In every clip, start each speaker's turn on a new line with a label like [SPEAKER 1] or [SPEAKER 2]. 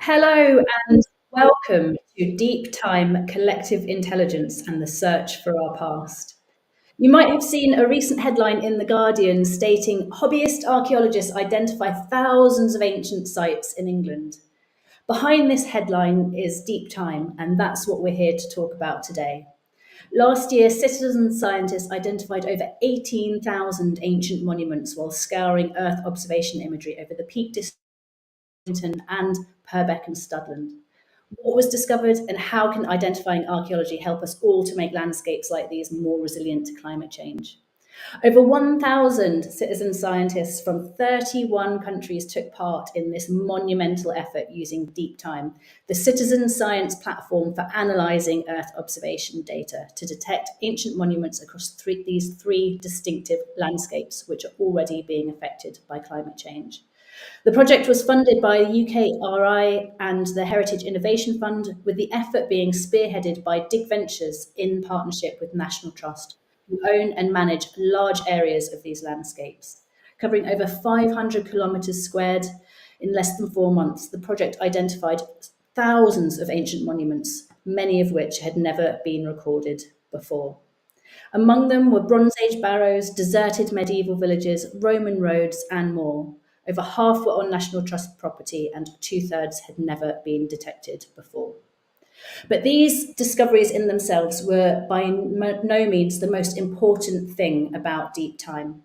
[SPEAKER 1] Hello and welcome to Deep Time Collective Intelligence and the Search for Our Past. You might have seen a recent headline in The Guardian stating hobbyist archaeologists identify thousands of ancient sites in England. Behind this headline is Deep Time, and that's what we're here to talk about today. Last year, citizen scientists identified over 18,000 ancient monuments while scouring Earth observation imagery over the Peak District and Purbeck and Studland. What was discovered and how can identifying archaeology help us all to make landscapes like these more resilient to climate change? Over 1,000 citizen scientists from 31 countries took part in this monumental effort using Deep Time, the citizen science platform for analysing Earth observation data to detect ancient monuments across these three distinctive landscapes, which are already being affected by climate change. The project was funded by UKRI and the Heritage Innovation Fund, with the effort being spearheaded by Dig Ventures in partnership with National Trust, who own and manage large areas of these landscapes. Covering over 500 kilometres squared in less than 4 months, the project identified thousands of ancient monuments, many of which had never been recorded before. Among them were Bronze Age barrows, deserted medieval villages, Roman roads, and more. Over half were on National Trust property, and 2/3 had never been detected before. But these discoveries in themselves were by no means the most important thing about Deep Time.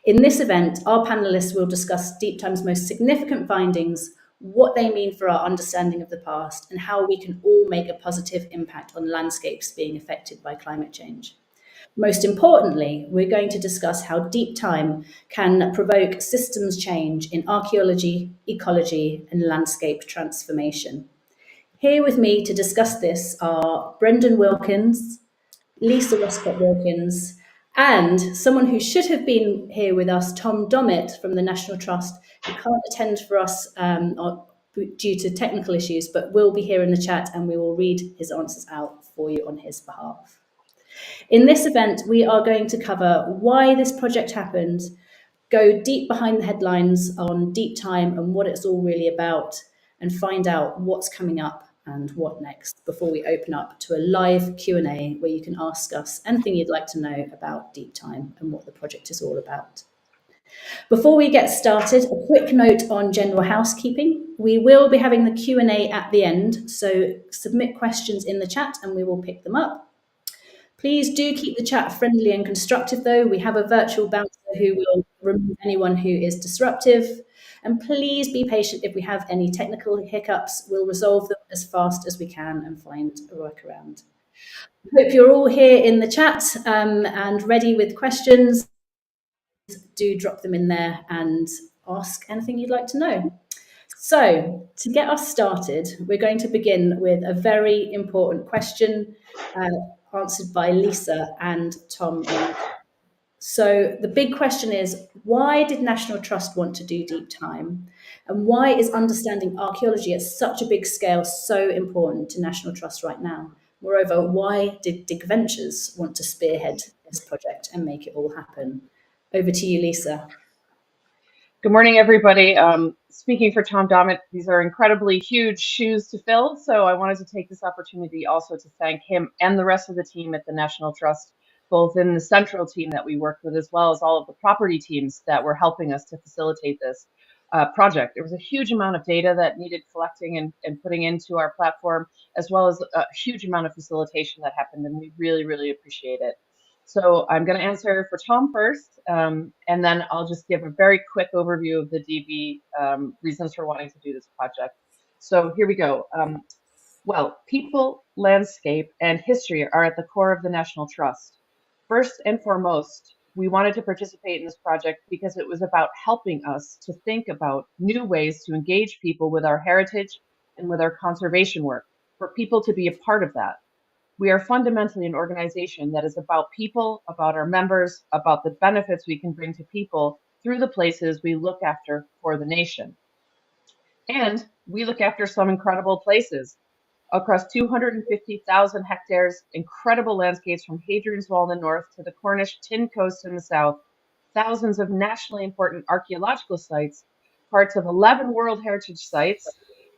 [SPEAKER 1] In this event, our panelists will discuss Deep Time's most significant findings, what they mean for our understanding of the past, and how we can all make a positive impact on landscapes being affected by climate change. Most importantly, we're going to discuss how Deep Time can provoke systems change in archaeology, ecology, and landscape transformation. Here with me to discuss this are Brendan Wilkins, Lisa Westcott Wilkins, and someone who should have been here with us, Tom Dommett from the National Trust, who can't attend for us due to technical issues, but will be here in the chat and we will read his answers out for you on his behalf. In this event, we are going to cover why this project happened, go deep behind the headlines on Deep Time and what it's all really about, and find out what's coming up and what next before we open up to a live Q&A where you can ask us anything you'd like to know about Deep Time and what the project is all about. Before we get started, a quick note on general housekeeping. We will be having the Q&A at the end, so submit questions in the chat and we will pick them up. Please do keep the chat friendly and constructive, though. We have a virtual bouncer who will remove anyone who is disruptive. And please be patient if we have any technical hiccups. We'll resolve them as fast as we can and find a workaround. I hope you're all here in the chat and ready with questions. Do drop them in there and ask anything you'd like to know. So, to get us started, we're going to begin with a very important question answered by Lisa and Tom. So the big question is, why did National Trust want to do Deep Time? And why is understanding archaeology at such a big scale so important to National Trust right now? Moreover, why did Dig Ventures want to spearhead this project and make it all happen? Over to you, Lisa.
[SPEAKER 2] Good morning, everybody. Speaking for Tom Dommett, these are incredibly huge shoes to fill, so I wanted to take this opportunity also to thank him and the rest of the team at the National Trust, both in the central team that we worked with, as well as all of the property teams that were helping us to facilitate this project. There was a huge amount of data that needed collecting and putting into our platform, as well as a huge amount of facilitation that happened, and we really, really appreciate it. So I'm going to answer for Tom first, and then I'll just give a very quick overview of the DB reasons for wanting to do this project. So here we go. Well, people, landscape, and history are at the core of the National Trust. First and foremost, we wanted to participate in this project because it was about helping us to think about new ways to engage people with our heritage and with our conservation work, for people to be a part of that. We are fundamentally an organization that is about people, about our members, about the benefits we can bring to people through the places we look after for the nation. And we look after some incredible places. Across 250,000 hectares, incredible landscapes from Hadrian's Wall in the north to the Cornish Tin Coast in the south, thousands of nationally important archaeological sites, parts of 11 World Heritage sites,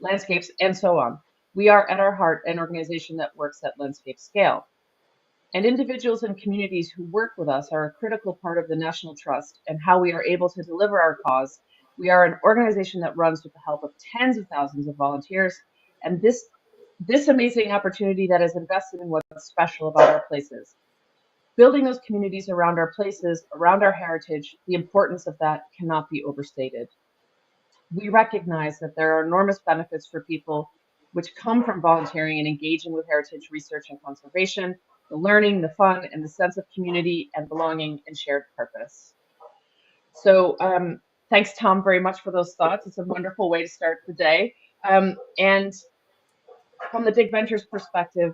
[SPEAKER 2] landscapes, and so on. We are at our heart an organization that works at landscape scale. And individuals and communities who work with us are a critical part of the National Trust and how we are able to deliver our cause. We are an organization that runs with the help of tens of thousands of volunteers, and this amazing opportunity that is invested in what's special about our places. Building those communities around our places, around our heritage, the importance of that cannot be overstated. We recognize that there are enormous benefits for people which come from volunteering and engaging with heritage research and conservation, the learning, the fun, and the sense of community and belonging and shared purpose. So thanks, Tom, very much for those thoughts. It's a wonderful way to start the day. And from the Dig Ventures perspective,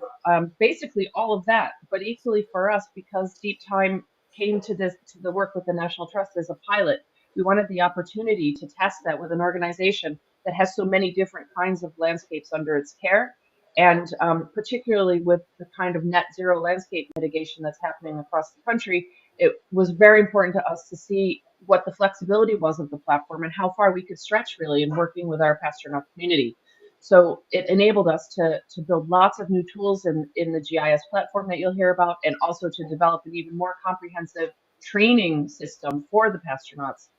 [SPEAKER 2] basically all of that, but equally for us, because Deep Time came to the work with the National Trust as a pilot, we wanted the opportunity to test that with an organization that has so many different kinds of landscapes under its care, and particularly with the kind of net zero landscape mitigation that's happening across the country, it was very important to us to see what the flexibility was of the platform and how far we could stretch really in working with our Pasternak community. So it enabled us to build lots of new tools in the GIS platform that you'll hear about, and also to develop an even more comprehensive training system for the Pasternauts,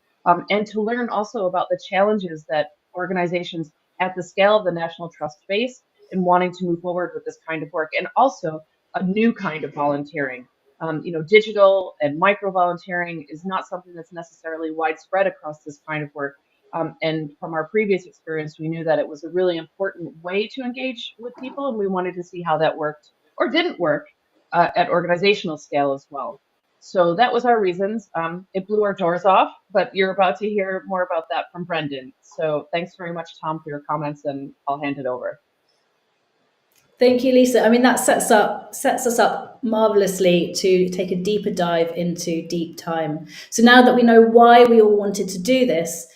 [SPEAKER 2] and to learn also about the challenges that organizations at the scale of the National Trust face in wanting to move forward with this kind of work, and also a new kind of volunteering. Digital and micro volunteering is not something that's necessarily widespread across this kind of work. And from our previous experience, we knew that it was a really important way to engage with people, and we wanted to see how that worked or didn't work at organizational scale as well. So that was our reasons. It blew our doors off, but you're about to hear more about that from Brendan. So thanks very much, Tom, for your comments, and I'll hand it over.
[SPEAKER 1] Thank you, Lisa. I mean, that sets us up marvelously to take a deeper dive into Deep Time. So now that we know why we all wanted to do this,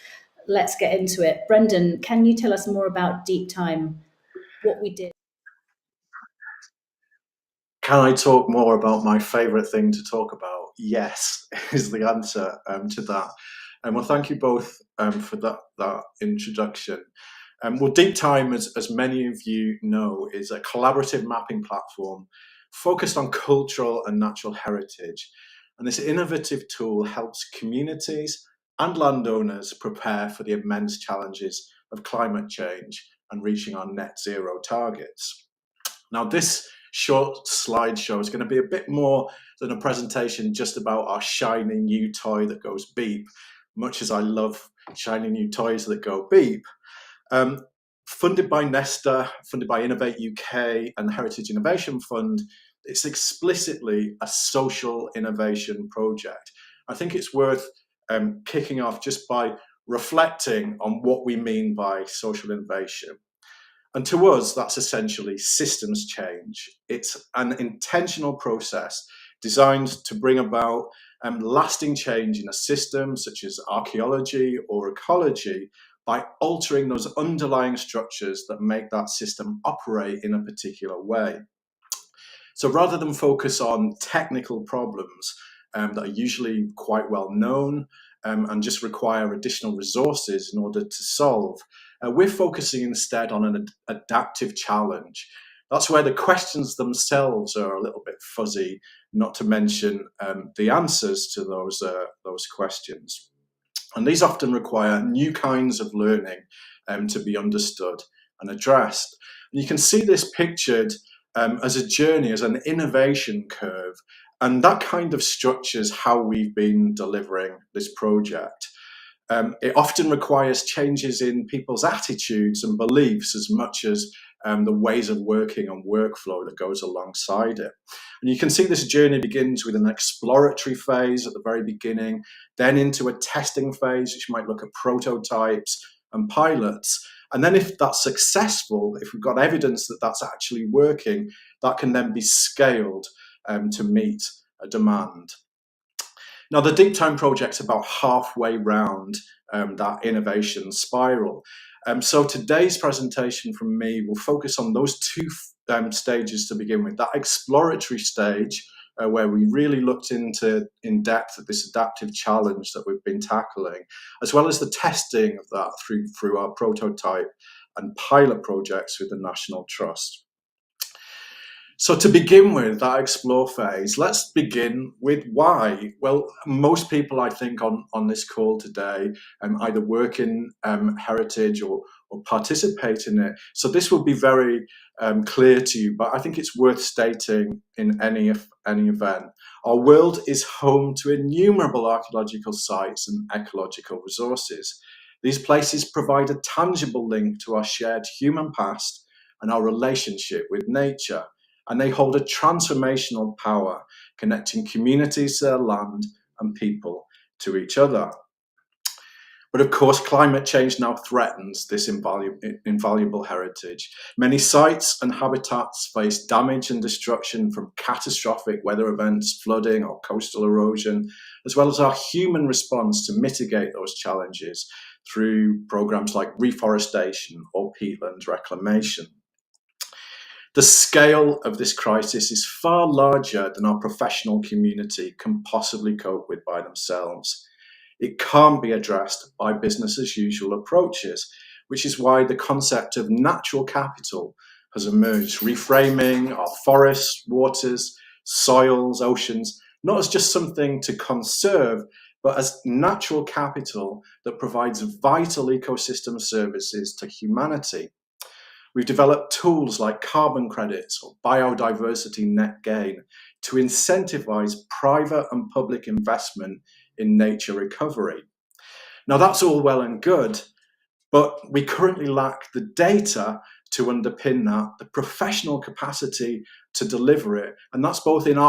[SPEAKER 1] let's get into it. Brendan, can you tell us more about Deep Time, what we did?
[SPEAKER 3] Can I talk more about my favourite thing to talk about? Yes, is the answer to that. And well, thank you both for that introduction. Well, Deep Time, as many of you know, is a collaborative mapping platform focused on cultural and natural heritage. And this innovative tool helps communities and landowners prepare for the immense challenges of climate change and reaching our net zero targets. Now, this short slideshow is going to be a bit more than a presentation just about our shiny new toy that goes beep, much as I love shiny new toys that go beep. Funded by Nesta, funded by Innovate UK and the Heritage Innovation Fund, it's explicitly a social innovation project. I think it's worth kicking off just by reflecting on what we mean by social innovation. And to us, that's essentially systems change. It's an intentional process designed to bring about lasting change in a system such as archaeology or ecology by altering those underlying structures that make that system operate in a particular way. So rather than focus on technical problems that are usually quite well known and just require additional resources in order to solve, we're focusing instead on an adaptive challenge. That's where the questions themselves are a little bit fuzzy, not to mention the answers to those questions. And these often require new kinds of learning to be understood and addressed. And you can see this pictured as a journey, as an innovation curve. And that kind of structures how we've been delivering this project. It often requires changes in people's attitudes and beliefs as much as the ways of working and workflow that goes alongside it. And you can see this journey begins with an exploratory phase at the very beginning, then into a testing phase, which might look at prototypes and pilots. And then if that's successful, if we've got evidence that that's actually working, that can then be scaled to meet a demand. Now, the Deep Time project's about halfway round that innovation spiral. So today's presentation from me will focus on those two stages to begin with. That exploratory stage where we really looked into in depth at this adaptive challenge that we've been tackling, as well as the testing of that through our prototype and pilot projects with the National Trust. So to begin with that explore phase, let's begin with why. Well, most people I think on this call today either work in heritage or participate in it. So this will be very clear to you, but I think it's worth stating in any event. Our world is home to innumerable archaeological sites and ecological resources. These places provide a tangible link to our shared human past and our relationship with nature. And they hold a transformational power, connecting communities to their land and people to each other. But of course, climate change now threatens this invaluable heritage. Many sites and habitats face damage and destruction from catastrophic weather events, flooding or coastal erosion, as well as our human response to mitigate those challenges through programs like reforestation or peatland reclamation. The scale of this crisis is far larger than our professional community can possibly cope with by themselves. It can't be addressed by business as usual approaches, which is why the concept of natural capital has emerged, reframing our forests, waters, soils, oceans, not as just something to conserve, but as natural capital that provides vital ecosystem services to humanity. We've developed tools like carbon credits or biodiversity net gain to incentivize private and public investment in nature recovery. Now that's all well and good, but we currently lack the data to underpin that, the professional capacity to deliver it, and that's both in the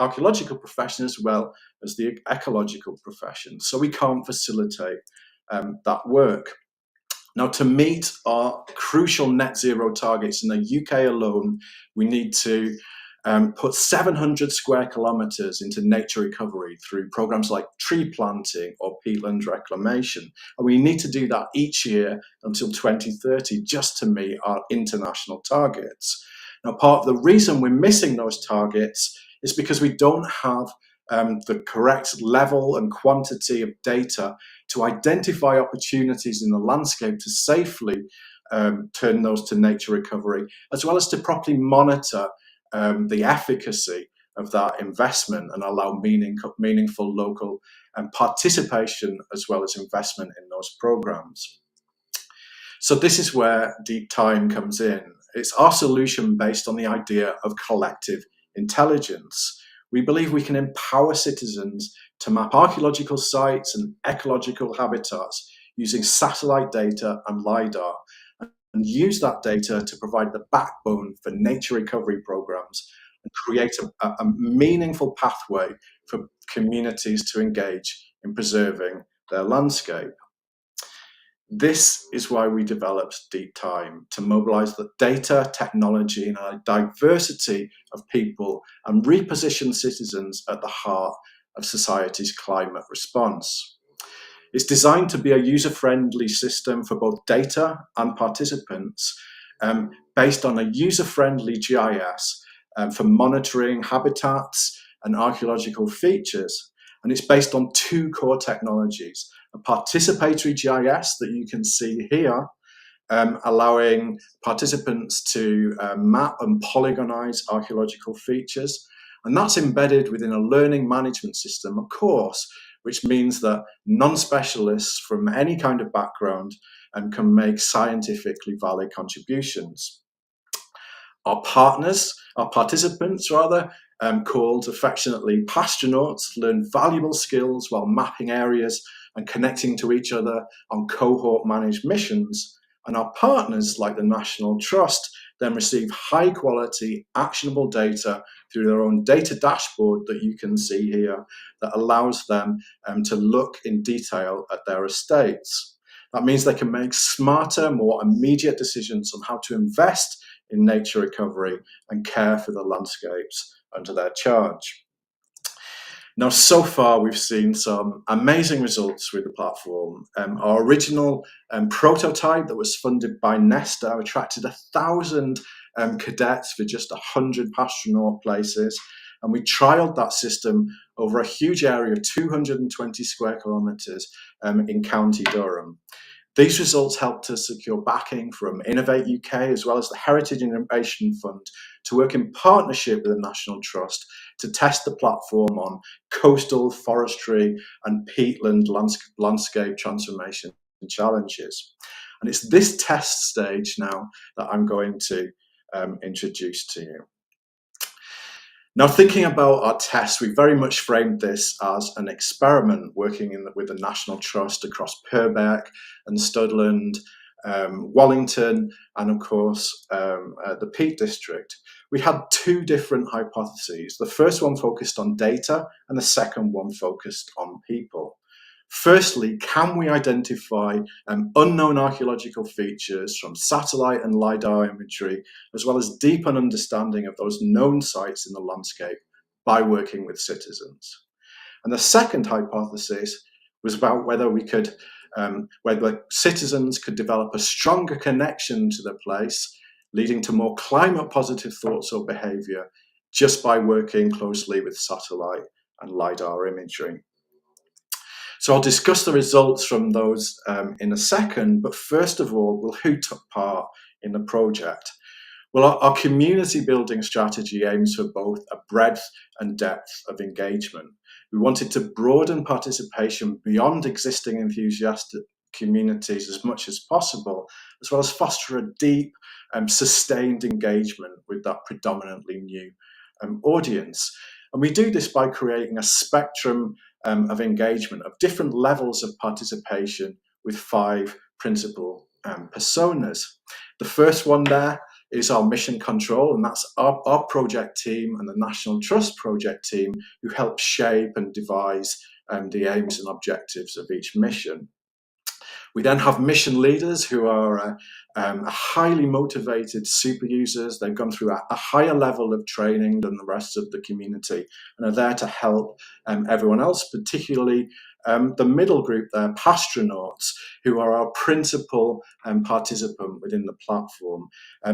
[SPEAKER 3] archaeological profession as well as the ecological profession. So we can't facilitate that work. Now, to meet our crucial net zero targets in the UK alone, we need to put 700 square kilometres into nature recovery through programmes like tree planting or peatland reclamation. And we need to do that each year until 2030 just to meet our international targets. Now, part of the reason we're missing those targets is because we don't have the correct level and quantity of data to identify opportunities in the landscape to safely turn those to nature recovery, as well as to properly monitor the efficacy of that investment and allow meaningful local participation as well as investment in those programs. So this is where Deep Time comes in. It's our solution based on the idea of collective intelligence. We believe we can empower citizens to map archaeological sites and ecological habitats using satellite data and LiDAR, and use that data to provide the backbone for nature recovery programs and create a meaningful pathway for communities to engage in preserving their landscape. This is why we developed Deep Time, to mobilize the data, technology, and a diversity of people and reposition citizens at the heart of society's climate response. It's designed to be a user-friendly system for both data and participants, based on a user-friendly GIS for monitoring habitats and archaeological features. And it's based on two core technologies: a participatory GIS that you can see here, allowing participants to map and polygonize archaeological features. And that's embedded within a learning management system, of course, which means that non-specialists from any kind of background can make scientifically valid contributions. Our participants, called affectionately pastronauts, learn valuable skills while mapping areas and connecting to each other on cohort managed missions. And our partners, like the National Trust, then receive high quality, actionable data through their own data dashboard that you can see here, that allows them to look in detail at their estates. That means they can make smarter, more immediate decisions on how to invest in nature recovery and care for the landscapes under their charge. Now, so far, we've seen some amazing results with the platform. Our original prototype that was funded by Nesta attracted 1,000 cadets for just 100 pastronaut places. And we trialed that system over a huge area of 220 square kilometres in County Durham. These results helped us secure backing from Innovate UK as well as the Heritage Innovation Fund to work in partnership with the National Trust to test the platform on coastal, forestry and peatland landscape transformation challenges. And it's this test stage now that I'm going to introduce to you. Now, thinking about our test, we very much framed this as an experiment working with the National Trust across Purbeck and Studland, Wallington, and of course, the Peak District. We had two different hypotheses. The first one focused on data and the second one focused on people. Firstly, can we identify unknown archaeological features from satellite and LiDAR imagery, as well as deep understanding of those known sites in the landscape by working with citizens? And the second hypothesis was about whether we could, whether citizens could develop a stronger connection to the place, leading to more climate positive thoughts or behaviour just by working closely with satellite and LiDAR imagery. So I'll discuss the results from those in a second, but first of all, who took part in the project? Well, our community building strategy aims for both a breadth and depth of engagement. We wanted to broaden participation beyond existing enthusiastic communities as much as possible, as well as foster a deep and sustained engagement with that predominantly new audience. And we do this by creating a spectrum of engagement, of different levels of participation with 5 principal personas. The first one there is our mission control, and that's our project team and the National Trust project team who help shape and devise the aims and objectives of each mission. We then have mission leaders who are highly motivated super users. They've gone through a higher level of training than the rest of the community and are there to help everyone else, particularly the middle group there, Pastronauts, who are our principal participant within the platform.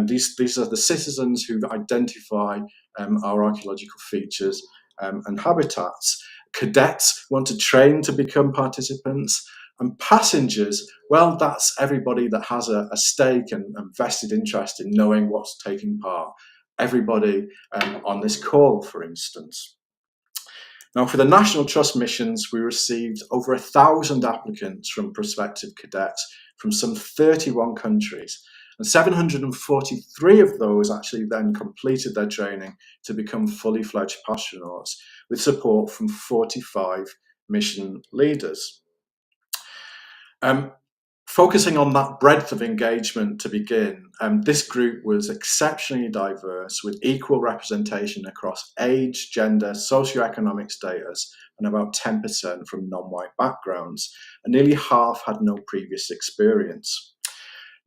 [SPEAKER 3] These are the citizens who identify our archaeological features and habitats. Cadets want to train to become participants. And passengers, well, that's everybody that has a stake and vested interest in knowing what's taking part. Everybody on this call, for instance. Now, for the National Trust missions, we received over 1,000 applicants from prospective cadets from some 31 countries. And 743 of those actually then completed their training to become fully fledged Pastronauts with support from 45 mission leaders. Focusing on that breadth of engagement to begin, this group was exceptionally diverse with equal representation across age, gender, socioeconomic status, and about 10% from non-white backgrounds, and nearly half had no previous experience.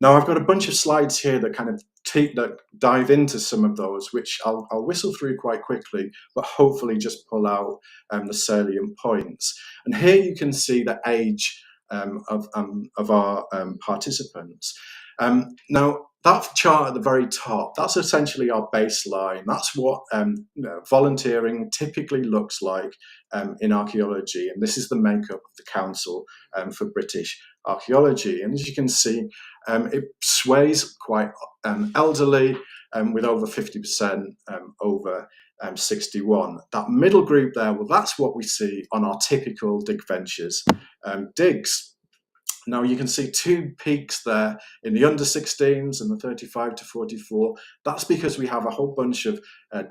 [SPEAKER 3] Now, I've got a bunch of slides here that kind of that dive into some of those, which I'll whistle through quite quickly, but hopefully just pull out the salient points. And here you can see the age of our participants. Now, that chart at the very top, that's essentially our baseline. That's what volunteering typically looks like in archaeology. And this is the makeup of the Council for British Archaeology. And as you can see, it sways quite elderly, with over 50% over 61. That middle group there, well, that's what we see on our typical Dig Ventures digs. Now you can see 2 peaks there in the under 16s and the 35 to 44. That's because we have a whole bunch of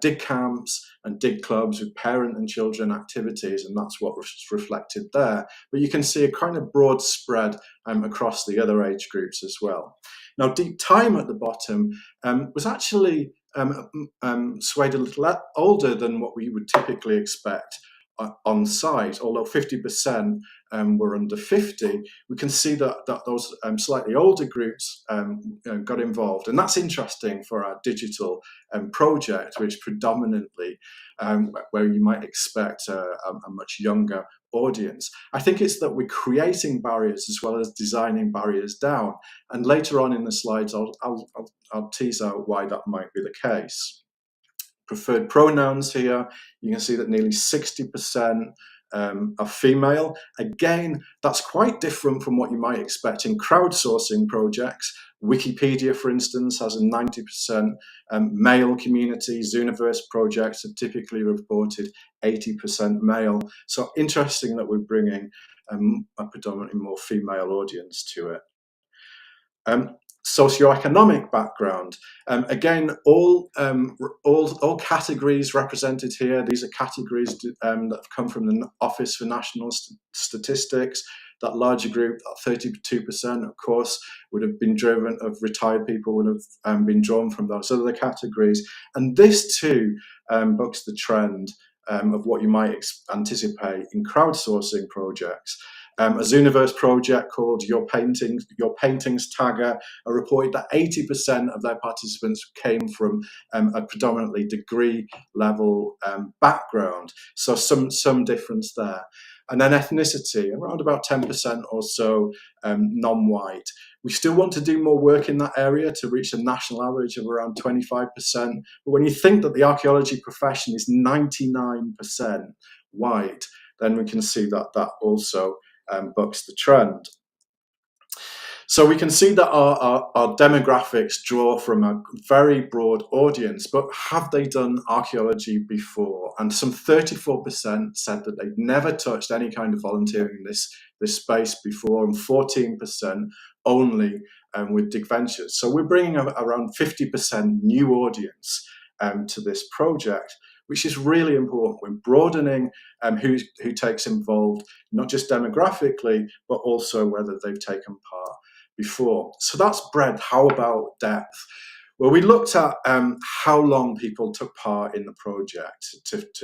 [SPEAKER 3] dig camps and dig clubs with parent and children activities, and that's what's reflected there. But you can see a kind of broad spread across the other age groups as well. Now, Deep Time at the bottom was actually swayed a little older than what we would typically expect on site, although 50% were under 50. We can see that those slightly older groups got involved, and that's interesting for our digital project, which predominantly where you might expect a much younger audience. I think it's that we're creating barriers as well as designing barriers down, and later on in the slides I'll tease out why that might be the case. Preferred pronouns here, you can see that nearly 60% are female. Again, that's quite different from what you might expect in crowdsourcing projects. Wikipedia, for instance, has a 90% male community. Zooniverse projects have typically reported 80% male. So interesting that we're bringing a predominantly more female audience to it. Socioeconomic background. Again, all categories represented here. These are categories that have come from the Office for National Statistics. That larger group, 32%, of course, would have been driven, of retired people would have been drawn from those other categories. And this too bucks the trend of what you might anticipate in crowdsourcing projects. A Zooniverse project called Your Paintings Tagger reported that 80% of their participants came from a predominantly degree level background. So some difference there. And then ethnicity, around about 10% or so non-white. We still want to do more work in that area to reach a national average of around 25%. But when you think that the archaeology profession is 99% white, then we can see that that also bucks the trend. So we can see that our demographics draw from a very broad audience, but have they done archaeology before? And some 34% said that they'd never touched any kind of volunteering in this space before, and 14% only with Dig Ventures. So we're bringing around 50% new audience to this project, which is really important. We're broadening who takes involved, not just demographically, but also whether they've taken part before. So that's breadth. How about depth? Well, we looked at how long people took part in the project to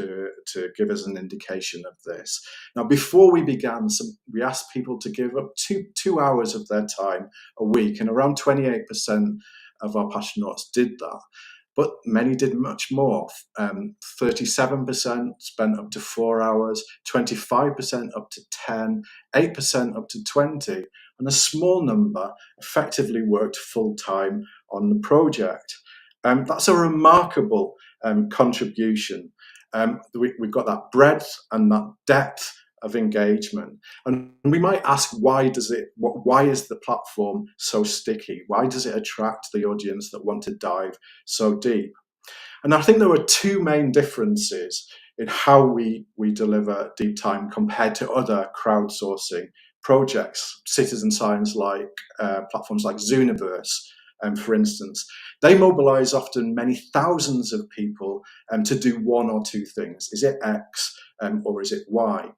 [SPEAKER 3] give us an indication of this. Now, before we began, we asked people to give up two hours of their time a week, and around 28% of our Pastronauts did that. But many did much more. 37% spent up to 4 hours, 25% up to 10, 8% up to 20, and a small number effectively worked full-time on the project. That's a remarkable contribution. We've got that breadth and that depth of engagement, and we might ask, why is the platform so sticky? Why does it attract the audience that want to dive so deep? And I think there are two main differences in how we deliver deep time compared to other crowdsourcing projects, citizen science like platforms like Zooniverse, for instance. They mobilize often many thousands of people to do one or two things. Is it X or is it Y?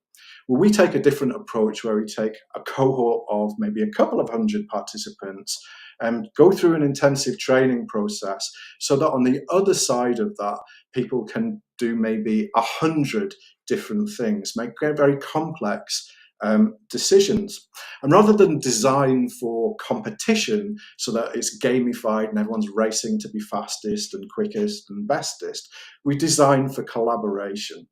[SPEAKER 3] Well, we take a different approach where we take a cohort of maybe a couple of hundred participants and go through an intensive training process so that on the other side of that, people can do maybe 100 different things, make very complex decisions. And rather than design for competition so that it's gamified and everyone's racing to be fastest and quickest and bestest, we design for collaboration.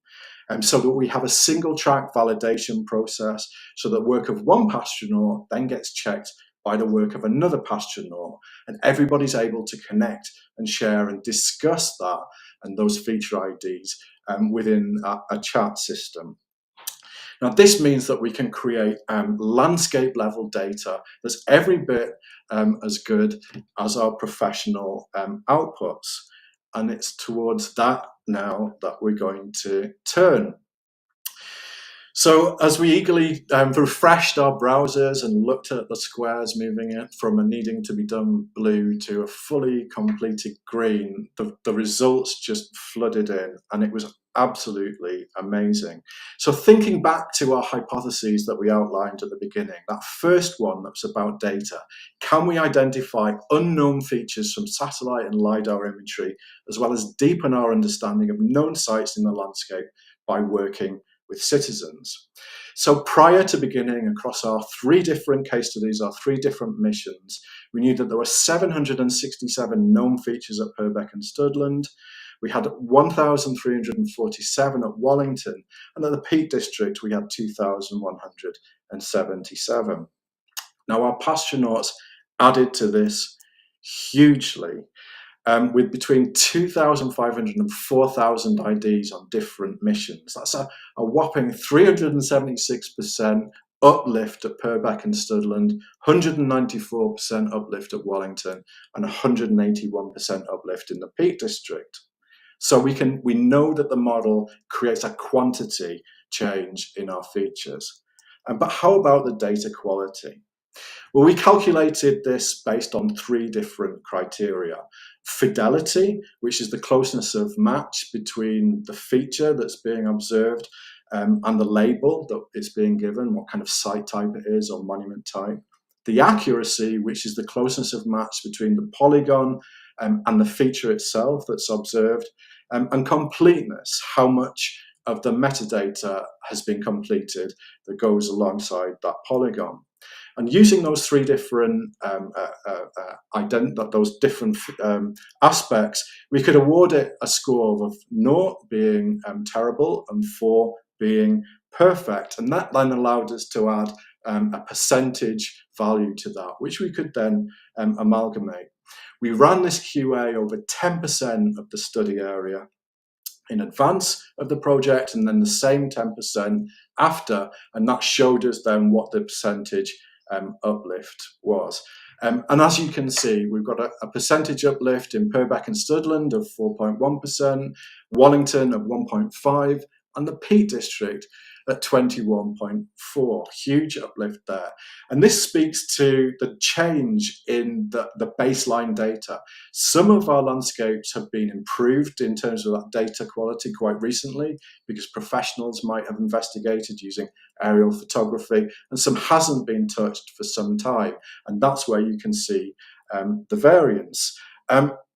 [SPEAKER 3] So that we have a single track validation process so that work of one Pastronaut then gets checked by the work of another Pastronaut, and everybody's able to connect and share and discuss that and those feature IDs within a chat system. Now, this means that we can create landscape level data that's every bit as good as our professional outputs. And it's towards that now that we're going to turn. So as we eagerly refreshed our browsers and looked at the squares moving it from a needing to be done blue to a fully completed green, the results just flooded in, and it was absolutely amazing. So thinking back to our hypotheses that we outlined at the beginning, that first one that was about data, can we identify unknown features from satellite and LiDAR imagery, as well as deepen our understanding of known sites in the landscape by working with citizens? So prior to beginning, across our 3 different case studies, our 3 different missions, we knew that there were 767 known features at Purbeck and Studland. We had 1,347 at Wallington, and at the Peak District, we had 2,177. Now, our Pastronauts added to this hugely. with between 2,500 and 4,000 IDs on different missions. That's a whopping 376% uplift at Purbeck and Studland, 194% uplift at Wallington, and 181% uplift in the Peak District. So we know that the model creates a quantity change in our features. But how about the data quality? Well, we calculated this based on 3 different criteria. Fidelity, which is the closeness of match between the feature that's being observed and the label that it's being given, what kind of site type it is or monument type. The accuracy, which is the closeness of match between the polygon and the feature itself that's observed. And completeness, how much of the metadata has been completed that goes alongside that polygon. And using those 3 different aspects, we could award it a score of 0 being terrible and 4 being perfect. And that then allowed us to add a percentage value to that, which we could then amalgamate. We ran this QA over 10% of the study area in advance of the project, and then the same 10% after, and that showed us then what the percentage uplift was. And as you can see, we've got a percentage uplift in Purbeck and Studland of 4.1%, Wallington of 1.5%, and the Peak District at 21.4%. Huge uplift there. And this speaks to the change in the baseline data. Some of our landscapes have been improved in terms of that data quality quite recently, because professionals might have investigated using aerial photography, and some hasn't been touched for some time. And that's where you can see the variance.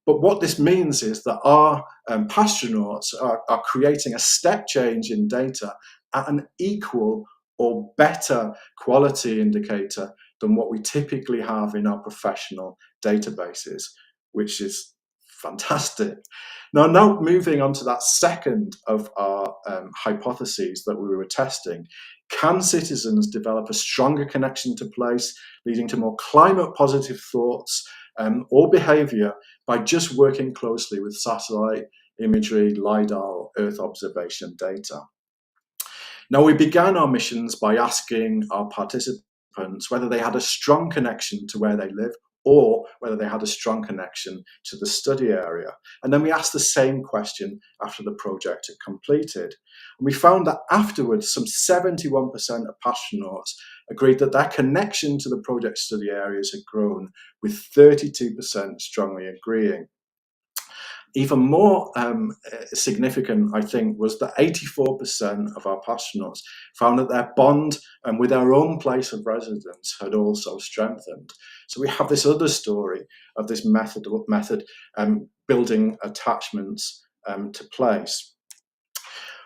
[SPEAKER 3] But what this means is that our Pastronauts are creating a step change in data at an equal or better quality indicator than what we typically have in our professional databases, which is fantastic. Now moving on to that second of our hypotheses that we were testing. Can citizens develop a stronger connection to place, leading to more climate positive thoughts or behaviour by just working closely with satellite imagery, LiDAR, Earth observation data? Now, we began our missions by asking our participants whether they had a strong connection to where they live or whether they had a strong connection to the study area. And then we asked the same question after the project had completed. And we found that afterwards, some 71% of Pastronauts agreed that their connection to the project study areas had grown, with 32% strongly agreeing. Even more significant, I think, was that 84% of our Pastronauts found that their bond with their own place of residence had also strengthened. So we have this other story of this method building attachments to place.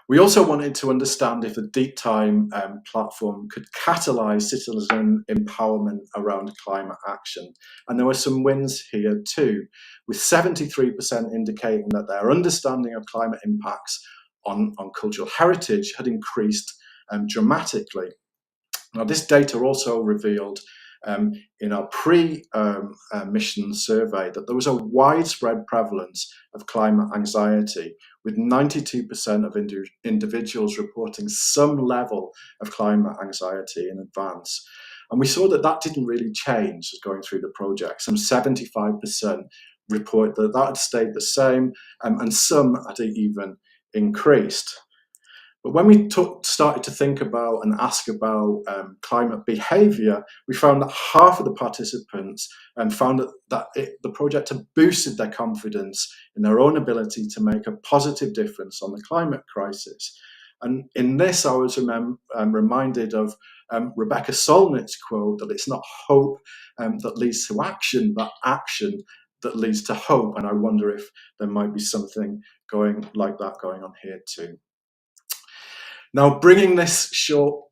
[SPEAKER 3] We also wanted to understand if the DeepTime platform could catalyse citizen empowerment around climate action. And there were some wins here too, with 73% indicating that their understanding of climate impacts on cultural heritage had increased dramatically. Now, this data also revealed in our pre-mission survey that there was a widespread prevalence of climate anxiety, with 92% of individuals reporting some level of climate anxiety in advance. And we saw that that didn't really change going through the project. Some 75% report that that had stayed the same, and some had even increased. But when we started to think about and ask about climate behaviour, we found that half of the participants found that the project had boosted their confidence in their own ability to make a positive difference on the climate crisis. And in this, I was reminded of Rebecca Solnit's quote that it's not hope that leads to action, but action that leads to hope. And I wonder if there might be something like that going on here too. Now, bringing this short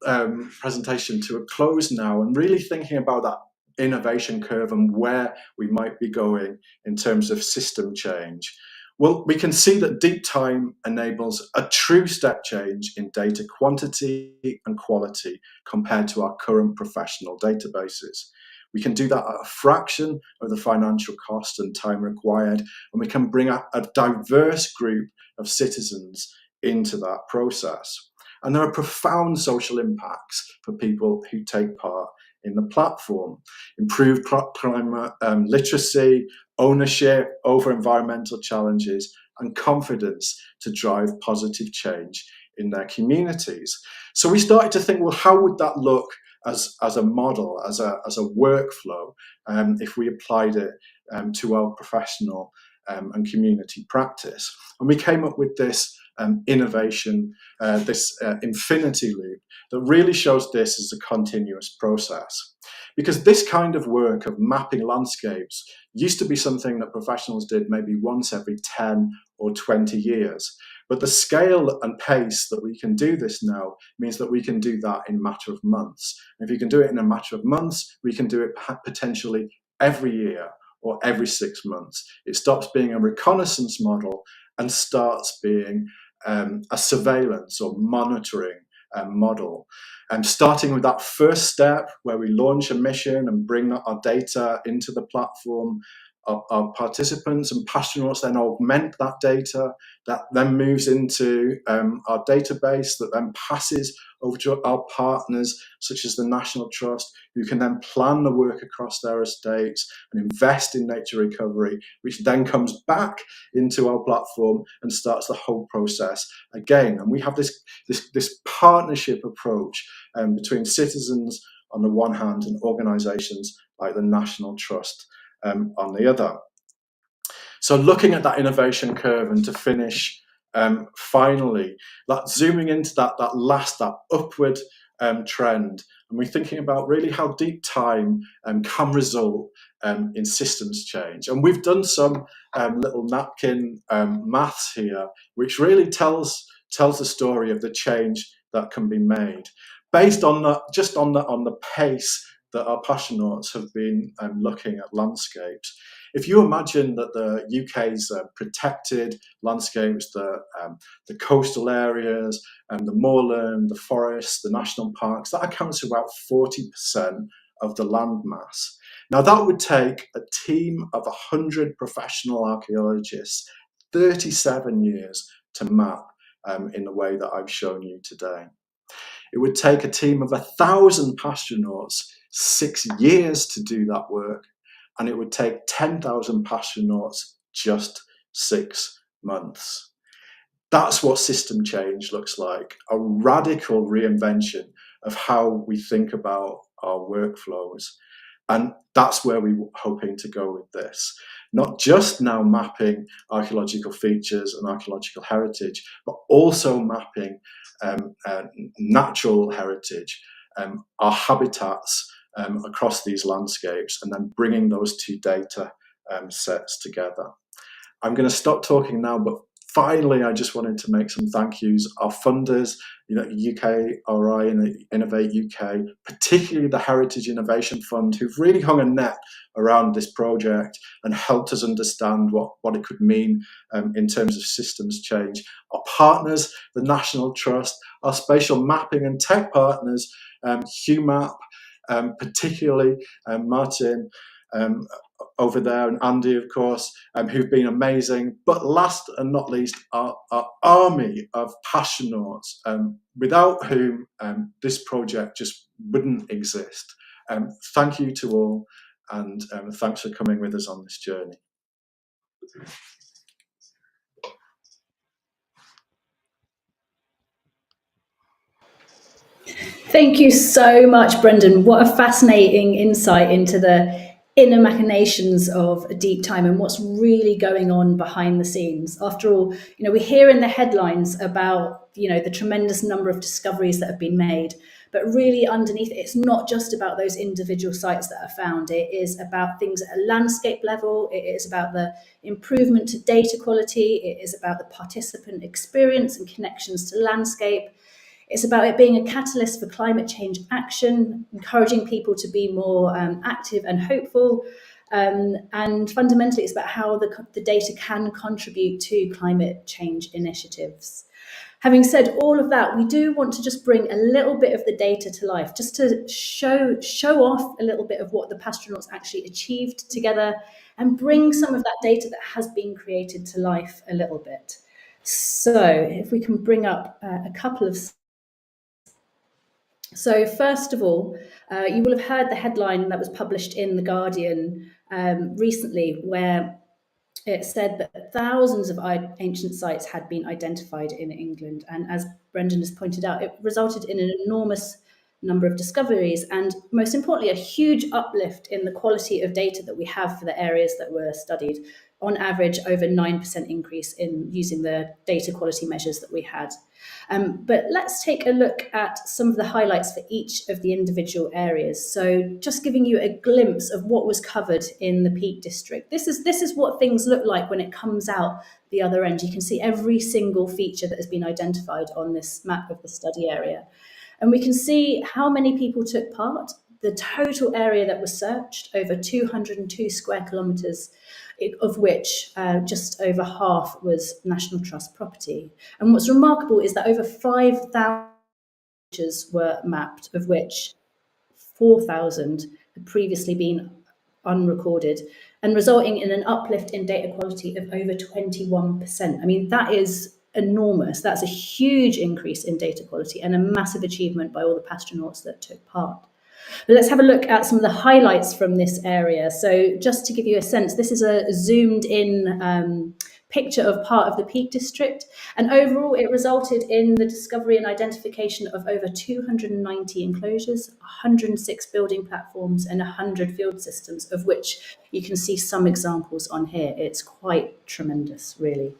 [SPEAKER 3] presentation to a close now, and really thinking about that innovation curve and where we might be going in terms of system change. Well, we can see that DeepTime enables a true step change in data quantity and quality compared to our current professional databases. We can do that at a fraction of the financial cost and time required, and we can bring a diverse group of citizens into that process. And there are profound social impacts for people who take part in the platform. Improved climate literacy, ownership over environmental challenges, and confidence to drive positive change in their communities. So we started to think, well, how would that look as a model, as a workflow, if we applied it to our professional and community practice? And we came up with this innovation, this infinity loop that really shows this as a continuous process. Because this kind of work of mapping landscapes used to be something that professionals did maybe once every 10 or 20 years. But the scale and pace that we can do this now means that we can do that in a matter of months. And if you can do it in a matter of months, we can do it potentially every year or every 6 months. It stops being a reconnaissance model and starts being a surveillance or monitoring model. Starting with that first step where we launch a mission and bring our data into the platform, our participants and astronauts then augment that data, that then moves into our database, that then passes over to our partners, such as the National Trust, who can then plan the work across their estates and invest in nature recovery, which then comes back into our platform and starts the whole process again. And we have this partnership approach between citizens on the one hand and organisations like the National Trust on the other. So looking at that innovation curve, and to finish finally, zooming into that upward trend, and we're thinking about really how deep time can result in systems change. And we've done some little napkin maths here, which really tells the story of the change that can be made based on the pace that our astronauts have been looking at landscapes. If you imagine that the UK's protected landscapes, the coastal areas, the moorland, the forests, the national parks, that accounts for about 40% of the land mass. Now that would take a team of 100 professional archaeologists 37 years to map in the way that I've shown you today. It would take a team of 1,000 astronauts 6 years to do that work, and it would take 10,000 astronauts just 6 months. That's what system change looks like, a radical reinvention of how we think about our workflows. And that's where we were hoping to go with this. Not just now mapping archaeological features and archaeological heritage, but also mapping natural heritage, our habitats across these landscapes, and then bringing those two data sets together. I'm going to stop talking now, but finally, I just wanted to make some thank yous. Our funders, UKRI and Innovate UK, particularly the Heritage Innovation Fund, who've really hung a net around this project and helped us understand what it could mean in terms of systems change. Our partners, the National Trust, our spatial mapping and tech partners, HuMap, particularly Martin, over there, and Andy, of course, who've been amazing. But last and not least, our army of astronauts, without whom this project just wouldn't exist. Thank you to all, and thanks for coming with us on this journey.
[SPEAKER 1] Thank you so much, Brendan. What a fascinating insight into the inner machinations of Deep Time and what's really going on behind the scenes. After all, we hear in the headlines about, the tremendous number of discoveries that have been made, but really underneath it, it's not just about those individual sites that are found. It is about things at a landscape level. It is about the improvement to data quality. It is about the participant experience and connections to landscape. It's about it being a catalyst for climate change action, encouraging people to be more active and hopeful. And fundamentally, it's about how the data can contribute to climate change initiatives. Having said all of that, we do want to just bring a little bit of the data to life, just to show off a little bit of what the Pastronauts actually achieved together and bring some of that data that has been created to life a little bit. So if we can bring up a couple of... So first of all, you will have heard the headline that was published in The Guardian recently, where it said that thousands of ancient sites had been identified in England. And as Brendan has pointed out, it resulted in an enormous number of discoveries and, most importantly, a huge uplift in the quality of data that we have for the areas that were studied. On average, over 9% increase in using the data quality measures that we had. But let's take a look at some of the highlights for each of the individual areas. So just giving you a glimpse of what was covered in the Peak District. This is what things look like when it comes out the other end. You can see every single feature that has been identified on this map of the study area. And we can see how many people took part, the total area that was searched, over 202 square kilometres, of which just over half was National Trust property. And what's remarkable is that over 5,000 features were mapped, of which 4,000 had previously been unrecorded, and resulting in an uplift in data quality of over 21%. I mean, that is enormous. That's a huge increase in data quality and a massive achievement by all the Pastronauts that took part. But let's have a look at some of the highlights from this area. So just to give you a sense, this is a zoomed in picture of part of the Peak District. And overall, it resulted in the discovery and identification of over 290 enclosures, 106 building platforms, and 100 field systems, of which you can see some examples on here. It's quite tremendous, really.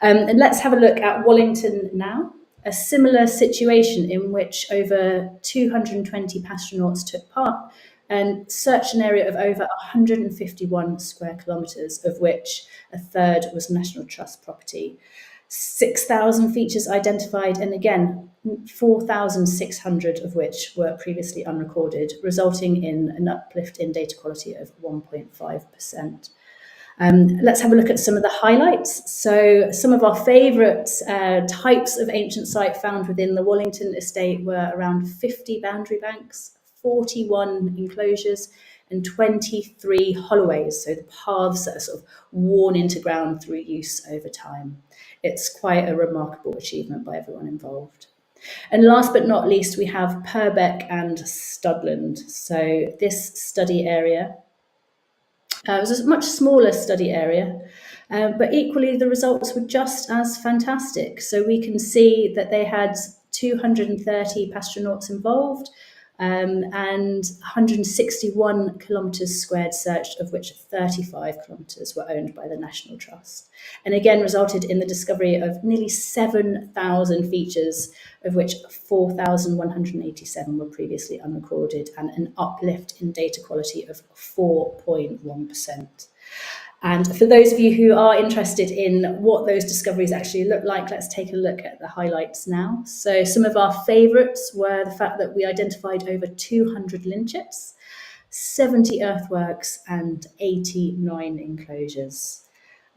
[SPEAKER 1] And let's have a look at Wallington now. A similar situation in which over 220 Pastronauts took part and searched an area of over 151 square kilometres, of which a third was National Trust property. 6,000 features identified, and again, 4,600 of which were previously unrecorded, resulting in an uplift in data quality of 1.5%. Let's have a look at some of the highlights. So some of our favourite types of ancient site found within the Wallington estate were around 50 boundary banks, 41 enclosures, and 23 holloways, so the paths that are sort of worn into ground through use over time. It's quite a remarkable achievement by everyone involved. And last but not least, we have Purbeck and Studland. So this study area it was a much smaller study area, but equally the results were just as fantastic. So we can see that they had 230 Pastronauts involved and 161 kilometres squared searched, of which 35 kilometres were owned by the National Trust. And again, resulted in the discovery of nearly 7,000 features, of which 4,187 were previously unrecorded, and an uplift in data quality of 4.1%. And for those of you who are interested in what those discoveries actually look like, let's take a look at the highlights now. So some of our favourites were the fact that we identified over 200 lynchips, 70 earthworks, and 89 enclosures.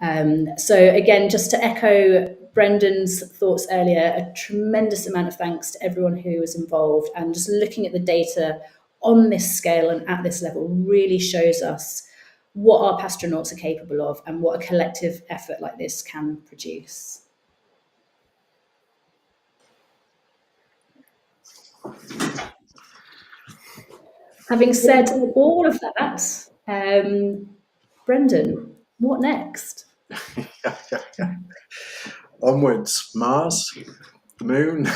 [SPEAKER 1] So again, just to echo Brendan's thoughts earlier, a tremendous amount of thanks to everyone who was involved, and just looking at the data on this scale and at this level really shows us what our Pastronauts are capable of and what a collective effort like this can produce. Having said all of that, Brendan, what next?
[SPEAKER 3] Onwards, Mars, the moon.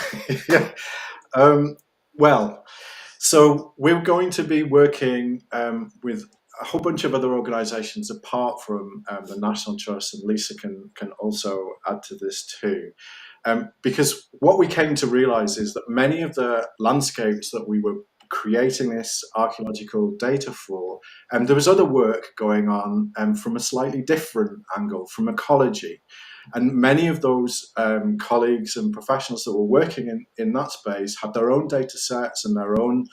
[SPEAKER 3] Well, so we're going to be working with a whole bunch of other organisations apart from the National Trust, and Lisa can also add to this too. Because what we came to realise is that many of the landscapes that we were creating this archaeological data for, there was other work going on from a slightly different angle, from ecology. And many of those colleagues and professionals that were working in that space had their own data sets and their own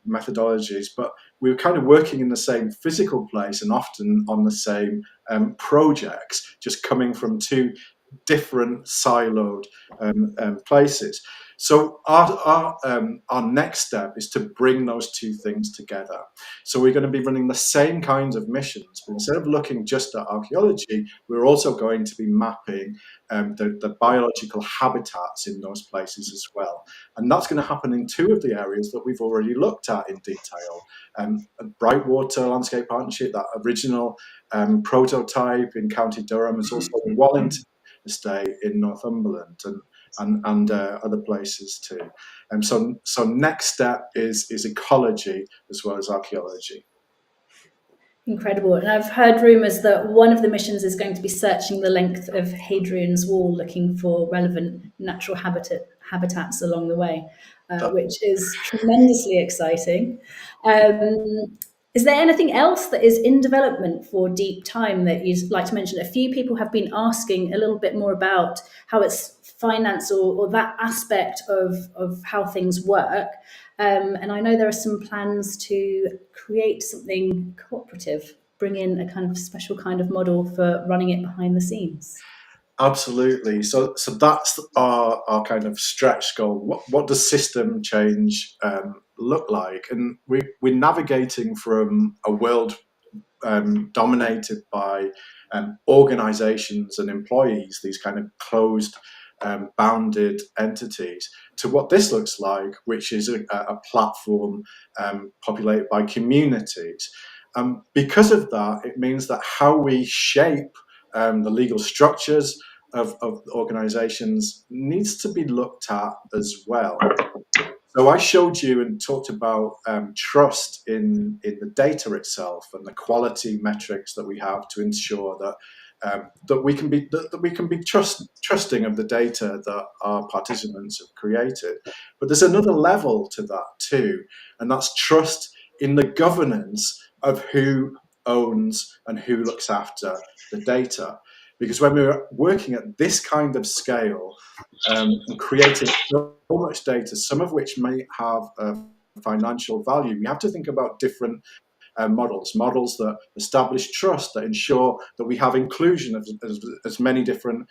[SPEAKER 3] methodologies, but we were kind of working in the same physical place and often on the same projects, just coming from two different siloed places. So our next step is to bring those two things together. So we're going to be running the same kinds of missions, but instead of looking just at archaeology, we're also going to be mapping the biological habitats in those places as well. And that's going to happen in two of the areas that we've already looked at in detail. Brightwater Landscape Partnership, that original prototype in County Durham, is also in Wallington Estate in Northumberland, and other places too. So next step is ecology as well as archaeology.
[SPEAKER 1] Incredible. And I've heard rumours that one of the missions is going to be searching the length of Hadrian's Wall, looking for relevant natural habitats along the way, which is tremendously exciting. Is there anything else that is in development for Deep Time that you'd like to mention? A few people have been asking a little bit more about how it's finance or that aspect of how things work. And I know there are some plans to create something cooperative, bring in a kind of special kind of model for running it behind the scenes.
[SPEAKER 3] Absolutely. So that's our kind of stretch goal. What does system change look like? And we're navigating from a world dominated by organizations and employees, these kind of closed, bounded entities, to what this looks like, which is a platform populated by communities. Because of that, it means that how we shape the legal structures of organizations needs to be looked at as well. So I showed you and talked about trust in the data itself and the quality metrics that we have to ensure that we can be trusting of the data that our participants have created. But there's another level to that too, and that's trust in the governance of who owns and who looks after the data. Because when we're working at this kind of scale and creating so much data, some of which may have financial value, we have to think about different models that establish trust, that ensure that we have inclusion of as many different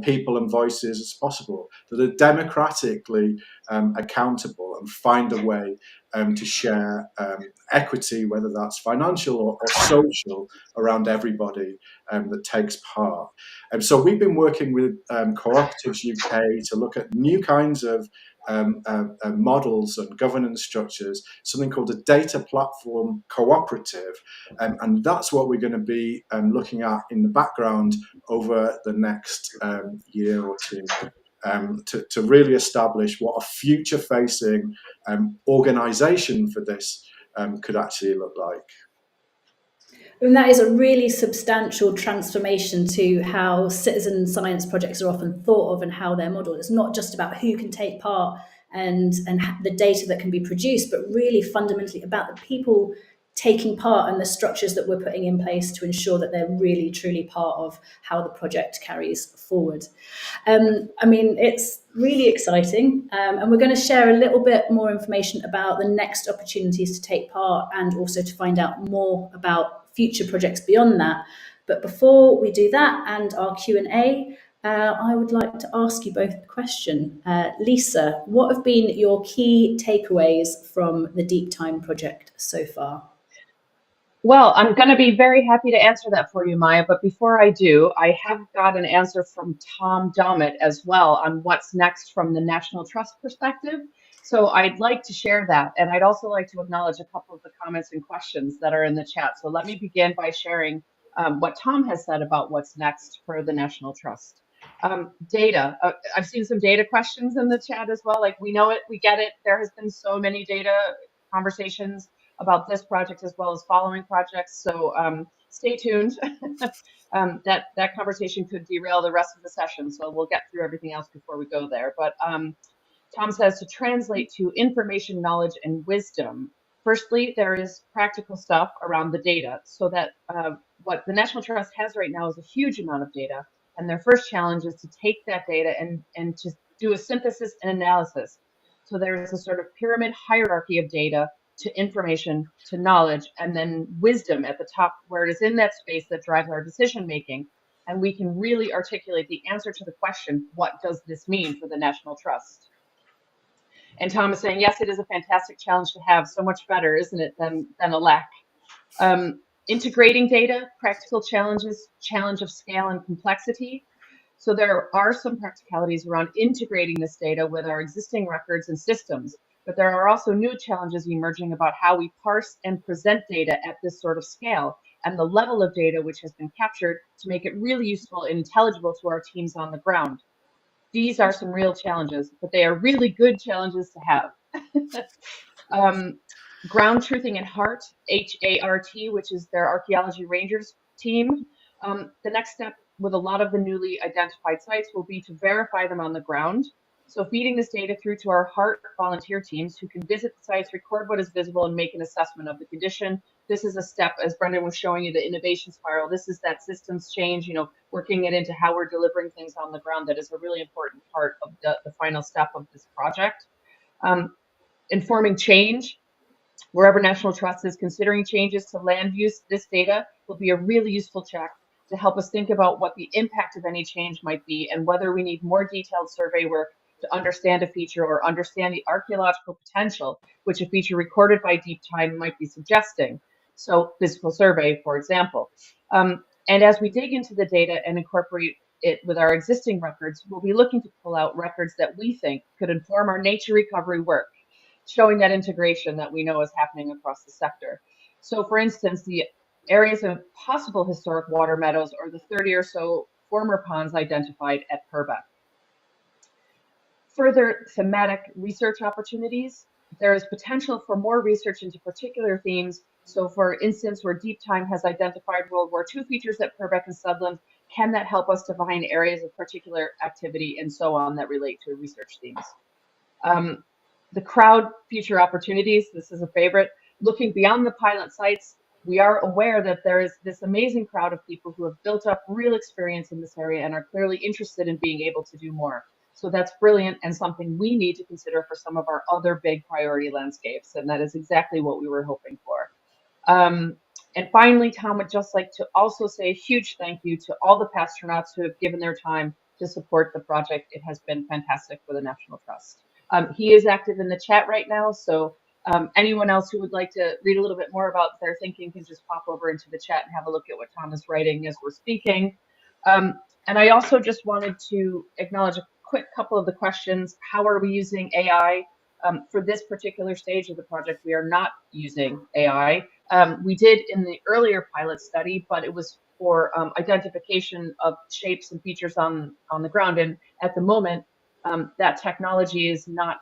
[SPEAKER 3] people and voices as possible, that are democratically accountable and find a way to share equity, whether that's financial or social, around everybody that takes part. So we've been working with Cooperatives UK to look at new kinds of models and governance structures, something called a data platform cooperative, and that's what we're going to be looking at in the background over the next year or two, to really establish what a future-facing organisation for this could actually look like.
[SPEAKER 1] And that is a really substantial transformation to how citizen science projects are often thought of and how they're modelled. It's not just about who can take part and the data that can be produced, but really fundamentally about the people taking part and the structures that we're putting in place to ensure that they're really truly part of how the project carries forward. I mean, it's really exciting, and we're going to share a little bit more information about the next opportunities to take part and also to find out more about future projects beyond that. But before we do that and our Q&A, I would like to ask you both a question. Lisa, what have been your key takeaways from the Deep Time project so far?
[SPEAKER 2] Well, I'm going to be very happy to answer that for you, Maya. But before I do, I have got an answer from Tom Dommett as well on what's next from the National Trust perspective. So I'd like to share that. And I'd also like to acknowledge a couple of the comments and questions that are in the chat. So let me begin by sharing what Tom has said about what's next for the National Trust. Data. I've seen some data questions in the chat as well. Like, we know it, we get it. There has been so many data conversations about this project as well as following projects. So stay tuned. That conversation could derail the rest of the session. So we'll get through everything else before we go there. But Tom says to translate to information, knowledge, and wisdom. Firstly, there is practical stuff around the data, so that what the National Trust has right now is a huge amount of data. And their first challenge is to take that data and to do a synthesis and analysis. So there is a sort of pyramid hierarchy of data to information to knowledge, and then wisdom at the top, where it is in that space that drives our decision making. And we can really articulate the answer to the question, what does this mean for the national trust? And Tom is saying, yes, it is a fantastic challenge to have. So much better, isn't it, than a lack. Integrating data, practical challenges, challenge of scale and complexity. So there are some practicalities around integrating this data with our existing records and systems, but there are also new challenges emerging about how we parse and present data at this sort of scale and the level of data which has been captured to make it really useful and intelligible to our teams on the ground. These are some real challenges, but they are really good challenges to have. Ground Truthing and HART, HART, which is their Archaeology Rangers team. The next step with a lot of the newly identified sites will be to verify them on the ground. So feeding this data through to our HART volunteer teams who can visit the sites, record what is visible, and make an assessment of the condition. This is a step, as Brendan was showing you, the innovation spiral. This is that systems change, working it into how we're delivering things on the ground. That is a really important part of the final step of this project. Informing change. Wherever National Trust is considering changes to land use, this data will be a really useful check to help us think about what the impact of any change might be and whether we need more detailed survey work to understand a feature or understand the archaeological potential which a feature recorded by Deep Time might be suggesting. So physical survey, for example. And as we dig into the data and incorporate it with our existing records, we'll be looking to pull out records that we think could inform our nature recovery work, showing that integration that we know is happening across the sector. So for instance, the areas of possible historic water meadows or the 30 or so former ponds identified at Purbeck. Further thematic research opportunities. There is potential for more research into particular themes. So for instance, where Deep Time has identified World War II features at Purbeck and Sutherland, can that help us define areas of particular activity and so on that relate to research themes? The crowd future opportunities, this is a favorite. Looking beyond the pilot sites, we are aware that there is this amazing crowd of people who have built up real experience in this area and are clearly interested in being able to do more. So that's brilliant and something we need to consider for some of our other big priority landscapes. And that is exactly what we were hoping for. And finally, Tom would just like to also say a huge thank you to all the astronauts who have given their time to support the project. It has been fantastic for the National Trust. He is active in the chat right now, so anyone else who would like to read a little bit more about their thinking can just pop over into the chat and have a look at what Tom is writing as we're speaking. And I also just wanted to acknowledge a quick couple of the questions. How are we using AI? For this particular stage of the project, we are not using AI. We did in the earlier pilot study, but it was for identification of shapes and features on the ground. And at the moment, that technology is not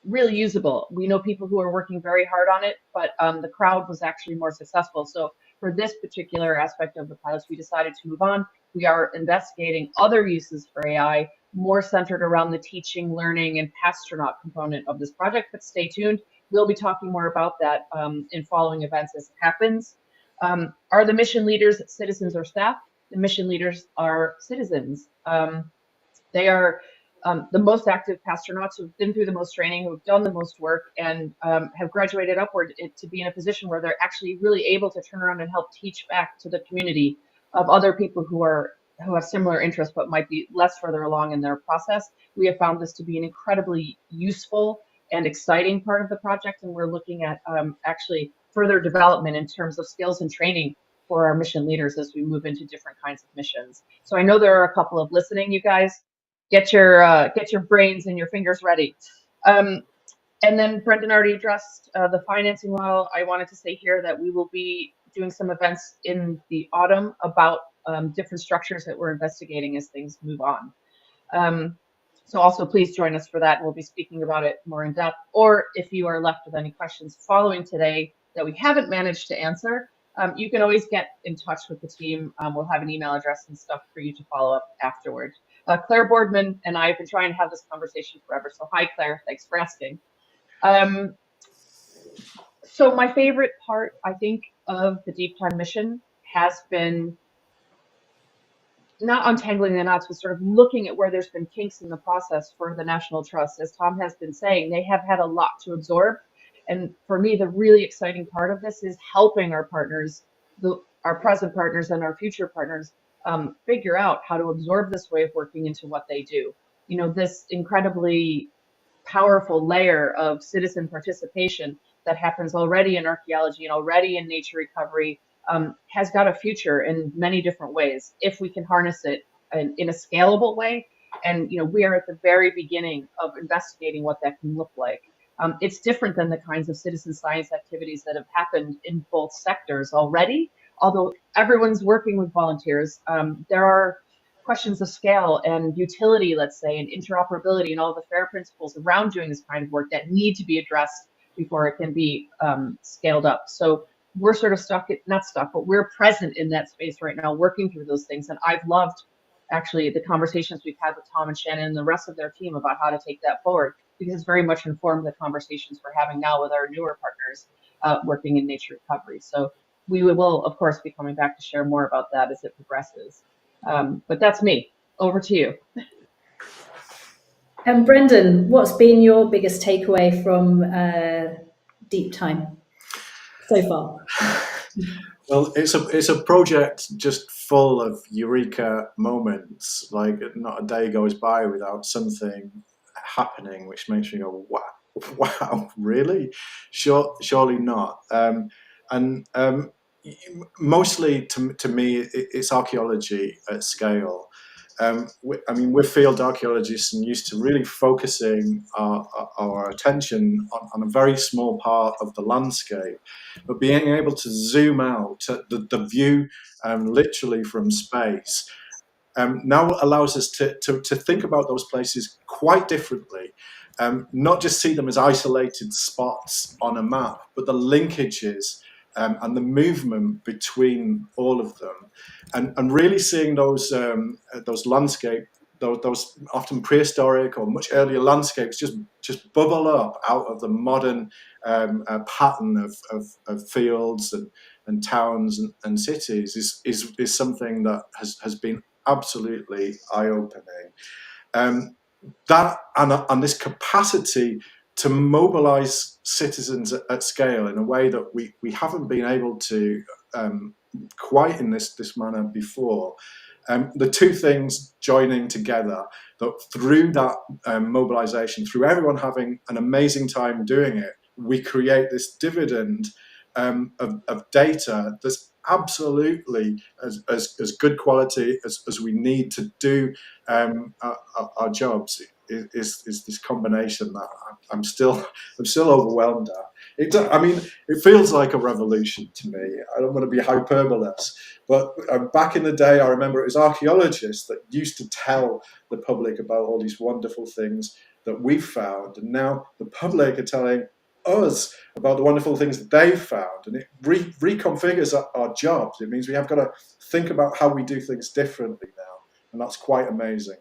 [SPEAKER 2] really usable. We know people who are working very hard on it, but the crowd was actually more successful. So for this particular aspect of the pilots, we decided to move on. We are investigating other uses for AI, more centered around the teaching, learning, and astronaut component of this project, but stay tuned. We'll be talking more about that in following events as it happens. Are the mission leaders citizens or staff? The mission leaders are citizens. They are the most active astronauts who've been through the most training, who've done the most work, and have graduated upward to be in a position where they're actually really able to turn around and help teach back to the community of other people who have similar interests but might be less further along in their process. We have found this to be an incredibly useful and exciting part of the project, and we're looking at actually further development in terms of skills and training for our mission leaders as we move into different kinds of missions. So I know there are a couple of listening, you guys. Get your brains and your fingers ready. And then Brendan already addressed the financing model. I wanted to say here that we will be doing some events in the autumn about different structures that we're investigating as things move on. So also please join us for that. And we'll be speaking about it more in depth. Or if you are left with any questions following today that we haven't managed to answer, you can always get in touch with the team. We'll have an email address and stuff for you to follow up afterward. Claire Boardman and I have been trying to have this conversation forever. So hi, Claire. Thanks for asking. So my favorite part, I think, of the Deep Time mission has been not untangling the knots, but sort of looking at where there's been kinks in the process for the National Trust. As Tom has been saying, they have had a lot to absorb. And for me, the really exciting part of this is helping our partners, our present partners and our future partners, figure out how to absorb this way of working into what they do. This incredibly powerful layer of citizen participation that happens already in archaeology and already in nature recovery has got a future in many different ways if we can harness it in a scalable way. And we are at the very beginning of investigating what that can look like. It's different than the kinds of citizen science activities that have happened in both sectors already. Although everyone's working with volunteers, there are questions of scale and utility, let's say, and interoperability and all the FAIR principles around doing this kind of work that need to be addressed before it can be scaled up. So we're sort of not stuck, but we're present in that space right now, working through those things. And I've loved actually the conversations we've had with Tom and Shannon and the rest of their team about how to take that forward, because it's very much informed the conversations we're having now with our newer partners working in nature recovery. So we will, of course, be coming back to share more about that as it progresses. But that's me. Over to you.
[SPEAKER 1] And Brendan, what's been your biggest takeaway from Deep Time so far?
[SPEAKER 3] Well, it's a project just full of eureka moments. Like, not a day goes by without something happening which makes me go, wow, really? Surely not. Mostly to me, it's archaeology at scale. We're field archaeologists and used to really focusing our attention on a very small part of the landscape, but being able to zoom out to the view literally from space now allows us to think about those places quite differently. Not just see them as isolated spots on a map, but the linkages and the movement between all of them, and really seeing those landscape, those often prehistoric or much earlier landscapes just bubble up out of the modern pattern of fields and towns and cities is something that has been absolutely eye-opening. That and this capacity to mobilize citizens at scale in a way that we haven't been able to quite in this manner before. The two things joining together, that through that mobilization, through everyone having an amazing time doing it, we create this dividend of data that's absolutely as good quality as we need to do our jobs. Is this combination that I'm still overwhelmed at. It feels like a revolution to me. I don't want to be hyperbolous, but back in the day, I remember it was archaeologists that used to tell the public about all these wonderful things that we've found, and now the public are telling us about the wonderful things that they've found, and it reconfigures our jobs. It means we have got to think about how we do things differently now, and that's quite amazing.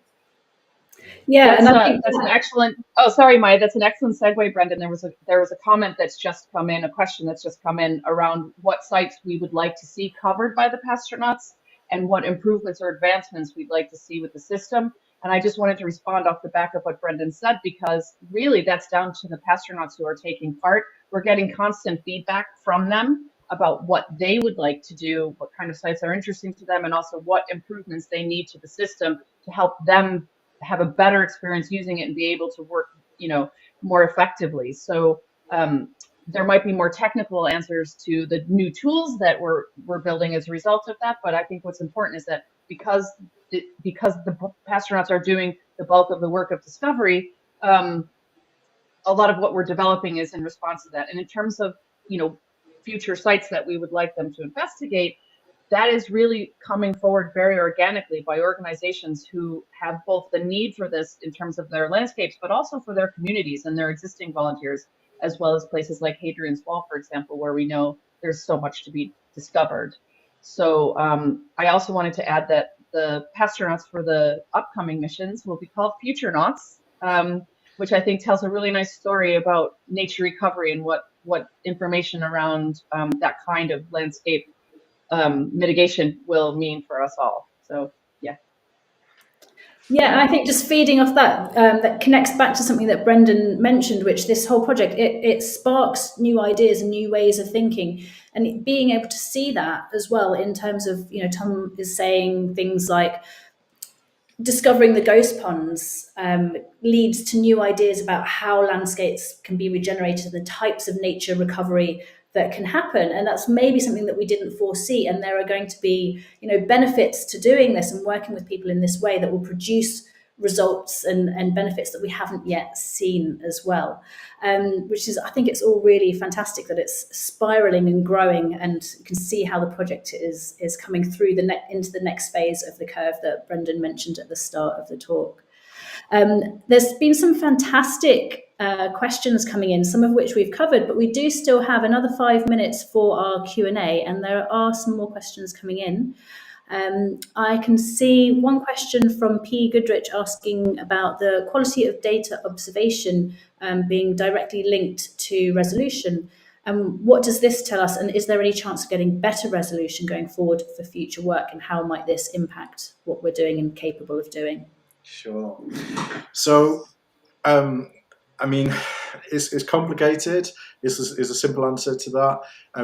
[SPEAKER 1] Yeah,
[SPEAKER 2] that's an excellent. Oh, sorry, Maya. That's an excellent segue, Brendan. There was a comment that's just come in, a question that's just come in around what sites we would like to see covered by the Pastronauts and what improvements or advancements we'd like to see with the system. And I just wanted to respond off the back of what Brendan said, because really that's down to the Pastronauts who are taking part. We're getting constant feedback from them about what they would like to do, what kind of sites are interesting to them, and also what improvements they need to the system to help them have a better experience using it and be able to work, more effectively. So there might be more technical answers to the new tools that we're building as a result of that. But I think what's important is that because the Pastronauts are doing the bulk of the work of discovery, a lot of what we're developing is in response to that. And in terms of, future sites that we would like them to investigate, that is really coming forward very organically by organizations who have both the need for this in terms of their landscapes, but also for their communities and their existing volunteers, as well as places like Hadrian's Wall, for example, where we know there's so much to be discovered. So I also wanted to add that the Pastronauts for the upcoming missions will be called Futurenauts, which I think tells a really nice story about nature recovery and what information around that kind of landscape mitigation will mean for us all. So, yeah.
[SPEAKER 1] Yeah, I think just feeding off that, that connects back to something that Brendan mentioned, which this whole project, it sparks new ideas and new ways of thinking. And being able to see that as well in terms of, Tom is saying things like discovering the ghost ponds leads to new ideas about how landscapes can be regenerated, the types of nature recovery that can happen, and that's maybe something that we didn't foresee. And there are going to be, benefits to doing this and working with people in this way that will produce results and benefits that we haven't yet seen as well. Which is, I think it's all really fantastic that it's spiraling and growing, and you can see how the project is coming through into the next phase of the curve that Brendan mentioned at the start of the talk. There's been some fantastic questions coming in, some of which we've covered, but we do still have another 5 minutes for our Q&A, and there are some more questions coming in. I can see one question from P. Goodrich asking about the quality of data observation being directly linked to resolution. What does this tell us, and is there any chance of getting better resolution going forward for future work, and how might this impact what we're doing and capable of doing?
[SPEAKER 3] Sure. So, I mean, it's complicated. Is a simple answer to that.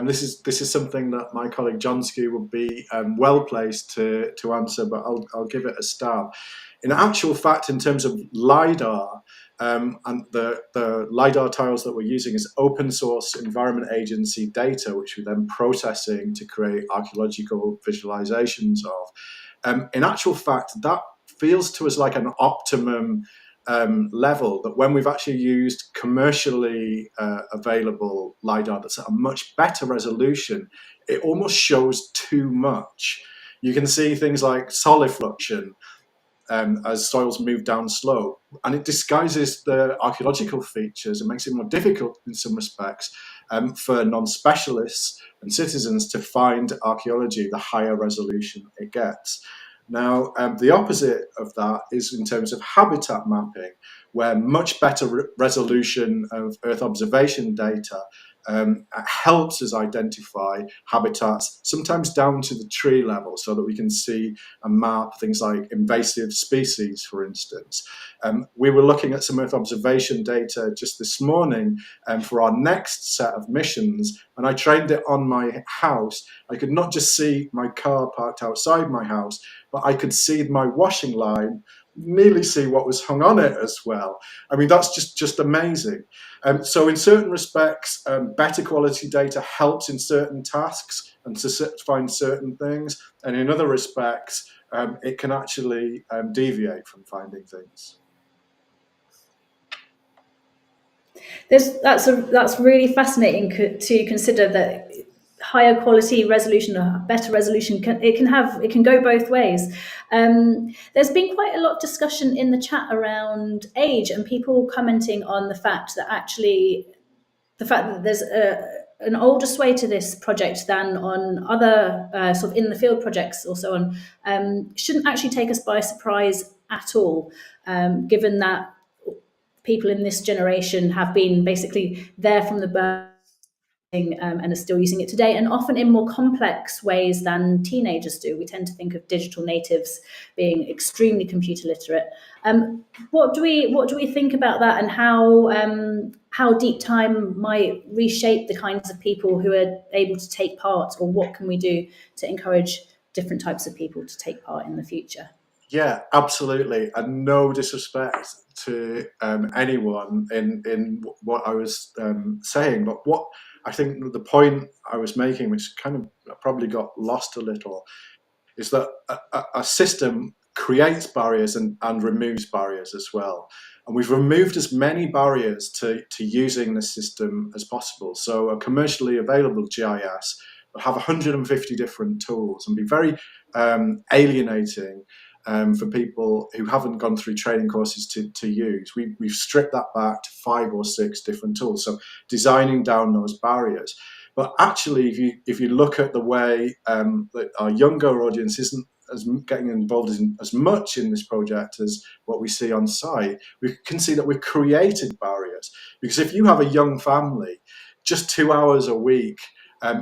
[SPEAKER 3] This is something that my colleague Johnsky would be well placed to answer, but I'll give it a stab. In actual fact, in terms of LiDAR, and the LiDAR tiles that we're using is open source Environment Agency data, which we're then processing to create archaeological visualizations of. In actual fact, that feels to us like an optimum level, that when we've actually used commercially available LiDAR that's at a much better resolution, it almost shows too much. You can see things like solifluction as soils move down slope, and it disguises the archaeological features and makes it more difficult in some respects for non-specialists and citizens to find archaeology the higher resolution it gets. Now, the opposite of that is in terms of habitat mapping, where much better resolution of Earth observation data helps us identify habitats, sometimes down to the tree level, so that we can see and map things like invasive species, for instance. We were looking at some Earth observation data just this morning for our next set of missions, and I trained it on my house. I could not just see my car parked outside my house, but I could see my washing line, nearly see what was hung on it as well. I mean, that's just amazing. So in certain respects, better quality data helps in certain tasks and to find certain things. And in other respects, it can actually deviate from finding things.
[SPEAKER 1] That's really fascinating to consider, that higher quality resolution or better resolution it can go both ways. There's been quite a lot of discussion in the chat around age, and people commenting on the fact that there's an older sway to this project than on other sort of in the field projects or so on, shouldn't actually take us by surprise at all, given that people in this generation have been basically there from the birth and are still using it today, and often in more complex ways than teenagers do. We tend to think of digital natives being extremely computer literate. What do we think about that, and how Deep Time might reshape the kinds of people who are able to take part, or what can we do to encourage different types of people to take part in the future?
[SPEAKER 3] Yeah, absolutely, and no disrespect to anyone in what I was saying, but what I think the point I was making, which kind of probably got lost a little, is that a system creates barriers and removes barriers as well. And we've removed as many barriers to using the system as possible. So a commercially available GIS will have 150 different tools and be very alienating for people who haven't gone through training courses to use. We've stripped that back to 5 or 6 different tools, so designing down those barriers. But actually, if you look at the way that our younger audience isn't getting involved as much in this project as what we see on site, we can see that we've created barriers. Because if you have a young family, just 2 hours a week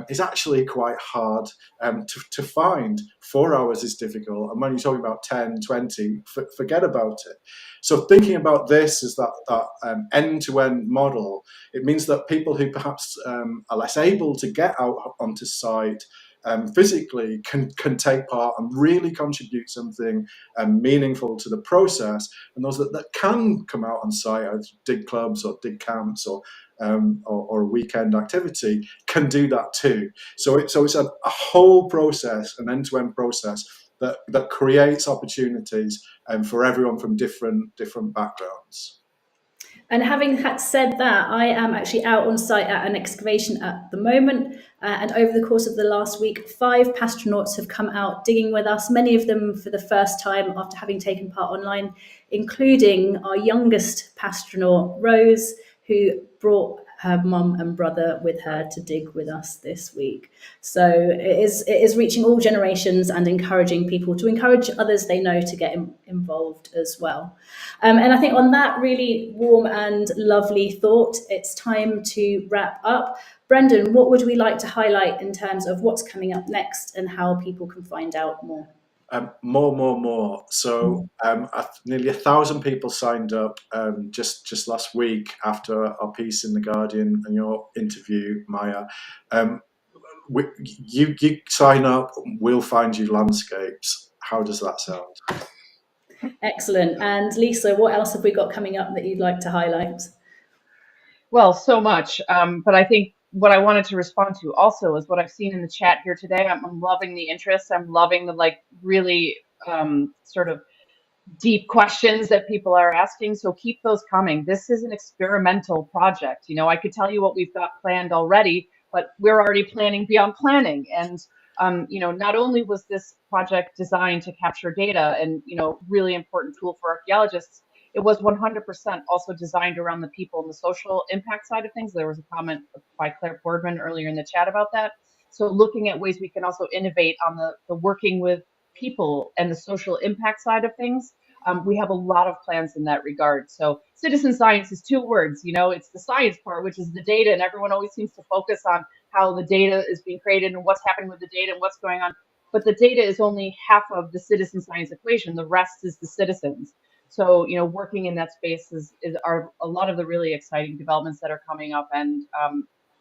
[SPEAKER 3] is actually quite hard to find. 4 hours is difficult, and when you're talking about 10, 20, forget about it. So thinking about this as that end-to-end model, it means that people who perhaps are less able to get out onto site physically can take part and really contribute something meaningful to the process. And those that can come out on site as dig clubs or dig camps or a weekend activity can do that too. So it's a whole process, an end-to-end process that creates opportunities for everyone from different backgrounds.
[SPEAKER 1] And having said that, I am actually out on site at an excavation at the moment. And over the course of the last week, 5 pastronauts have come out digging with us, many of them for the first time after having taken part online, including our youngest pastronaut, Rose, who brought her mum and brother with her to dig with us this week. So it is reaching all generations and encouraging people to encourage others they know to get involved as well. And I think on that really warm and lovely thought, it's time to wrap up. Brendan, what would we like to highlight in terms of what's coming up next and how people can find out more?
[SPEAKER 3] More. So nearly 1,000 people signed up just last week after our piece in The Guardian and your interview, Maya. You sign up, we'll find you landscapes. How does that sound?
[SPEAKER 1] Excellent. And Lisa, what else have we got coming up that you'd like to highlight?
[SPEAKER 2] Well, so much. But I think what I wanted to respond to also is what I've seen in the chat here today. I'm loving the interest. I'm loving the really sort of deep questions that people are asking. So keep those coming. This is an experimental project. I could tell you what we've got planned already, but we're already planning beyond planning. And not only was this project designed to capture data and really important tool for archaeologists, it was 100% also designed around the people and the social impact side of things. There was a comment by Claire Boardman earlier in the chat about that. So looking at ways we can also innovate on the working with people and the social impact side of things. We have a lot of plans in that regard. So citizen science is 2 words. It's the science part, which is the data, and everyone always seems to focus on how the data is being created and what's happening with the data and what's going on. But the data is only half of the citizen science equation. The rest is the citizens. So, working in that space are a lot of the really exciting developments that are coming up. And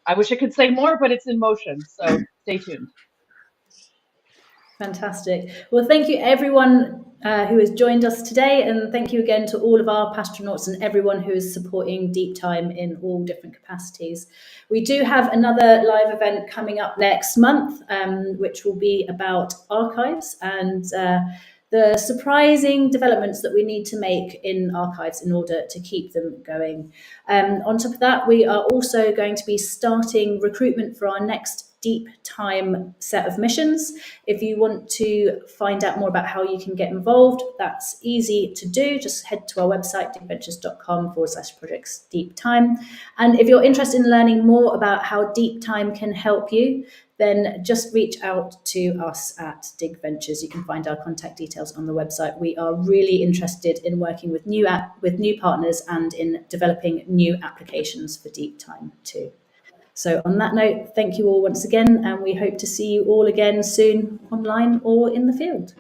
[SPEAKER 2] I wish I could say more, but it's in motion. So stay tuned.
[SPEAKER 1] Fantastic. Well, thank you everyone who has joined us today, and thank you again to all of our pastronauts and everyone who is supporting Deep Time in all different capacities. We do have another live event coming up next month, which will be about archives and the surprising developments that we need to make in archives in order to keep them going. On top of that, we are also going to be starting recruitment for our next Deep Time set of missions. If you want to find out more about how you can get involved, that's easy to do. Just head to our website, digventures.com/projects Deep Time. And if you're interested in learning more about how Deep Time can help you, then just reach out to us at Dig Ventures. You can find our contact details on the website. We are really interested in working with new partners and in developing new applications for Deep Time too. So on that note, thank you all once again, and we hope to see you all again soon online or in the field.